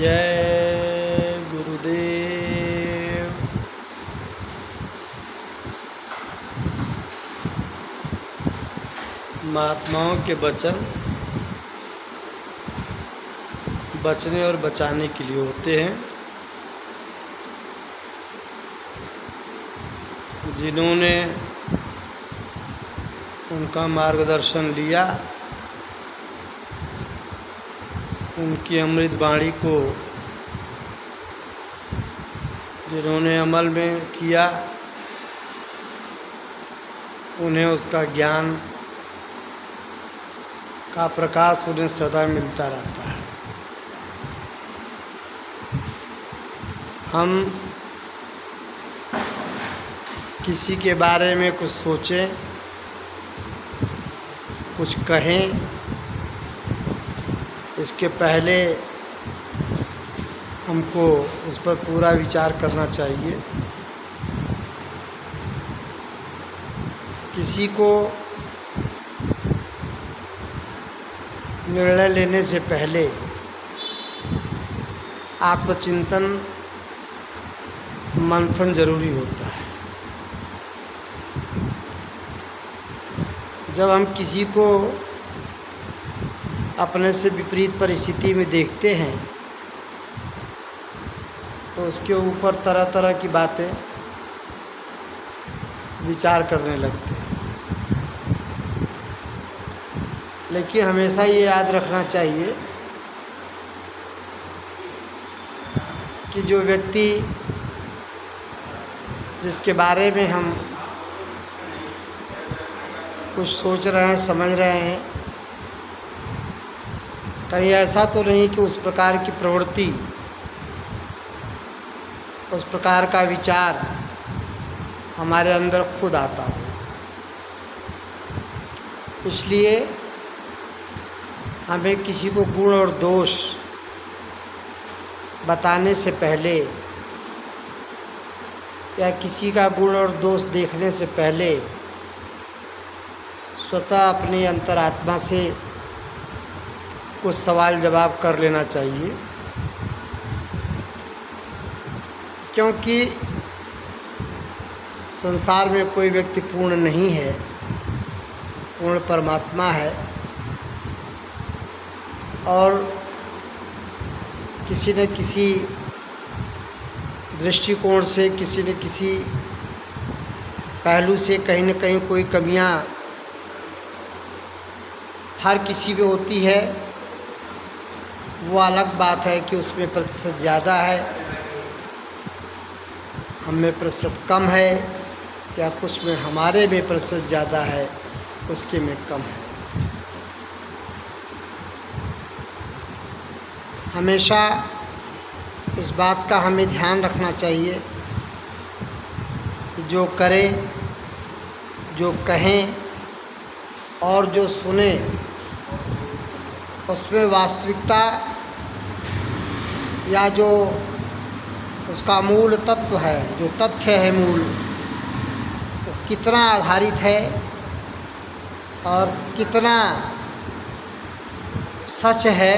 जय गुरुदेव। महात्माओं के वचन बचने और बचाने के लिए होते हैं। जिन्होंने उनका मार्गदर्शन लिया, उनकी अमृत वाणी को जिन्होंने अमल में किया, उन्हें उसका ज्ञान का प्रकाश उन्हें सदा मिलता रहता है। हम किसी के बारे में कुछ सोचें, कुछ कहें, इसके पहले हमको उस पर पूरा विचार करना चाहिए। किसी को निर्णय लेने से पहले आत्मचिंतन मंथन जरूरी होता है। जब हम किसी को अपने से विपरीत परिस्थिति में देखते हैं तो उसके ऊपर तरह तरह की बातें विचार करने लगते हैं। लेकिन हमेशा ये याद रखना चाहिए कि जो व्यक्ति जिसके बारे में हम कुछ सोच रहे हैं, समझ रहे हैं, कहीं ऐसा तो नहीं कि उस प्रकार की प्रवृत्ति, उस प्रकार का विचार हमारे अंदर खुद आता हो। इसलिए हमें किसी को गुण और दोष बताने से पहले या किसी का गुण और दोष देखने से पहले स्वतः अपनी अंतरात्मा से कुछ सवाल जवाब कर लेना चाहिए। क्योंकि संसार में कोई व्यक्ति पूर्ण नहीं है, पूर्ण परमात्मा है। और किसी न किसी दृष्टिकोण से, किसी न किसी पहलू से कहीं न कहीं कोई कमियां हर किसी में होती है। वो अलग बात है कि उसमें प्रतिशत ज़्यादा है, हमें प्रतिशत कम है, या कुछ में हमारे में प्रतिशत ज़्यादा है, उसके में कम है। हमेशा इस बात का हमें ध्यान रखना चाहिए कि जो करें, जो कहें और जो सुने, उसमें वास्तविकता या जो उसका मूल तत्व है, जो तथ्य है मूल, वो कितना आधारित है और कितना सच है,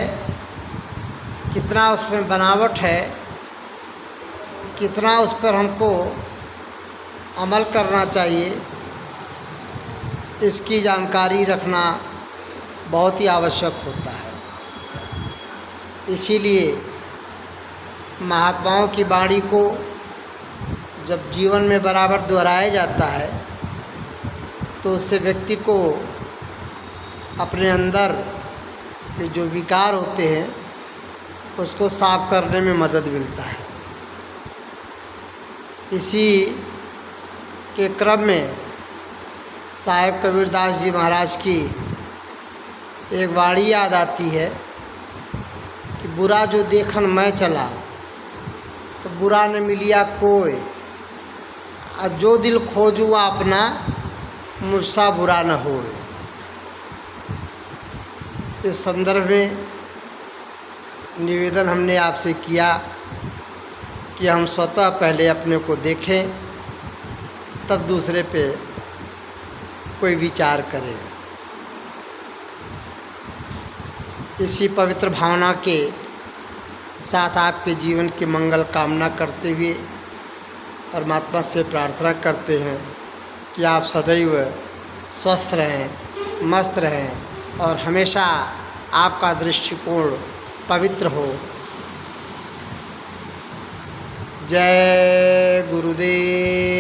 कितना उसमें बनावट है, कितना उस पर हमको अमल करना चाहिए, इसकी जानकारी रखना बहुत ही आवश्यक होता है। इसीलिए महात्माओं की वाणी को जब जीवन में बराबर दोहराया जाता है तो उससे व्यक्ति को अपने अंदर के जो विकार होते हैं उसको साफ करने में मदद मिलता है। इसी के क्रम में साहेब कबीरदास जी महाराज की एक वाणी याद आती है कि बुरा जो देखन मैं चला तो बुरा न मिलिया कोई, और जो दिल खोजूँ अपना मुझसा बुरा न होए। इस संदर्भ में निवेदन हमने आपसे किया कि हम स्वतः पहले अपने को देखें, तब दूसरे पे कोई विचार करें। इसी पवित्र भावना के साथ आपके जीवन की मंगल कामना करते हुए परमात्मा से प्रार्थना करते हैं कि आप सदैव स्वस्थ रहें, मस्त रहें और हमेशा आपका दृष्टिकोण पवित्र हो। जय गुरुदेव।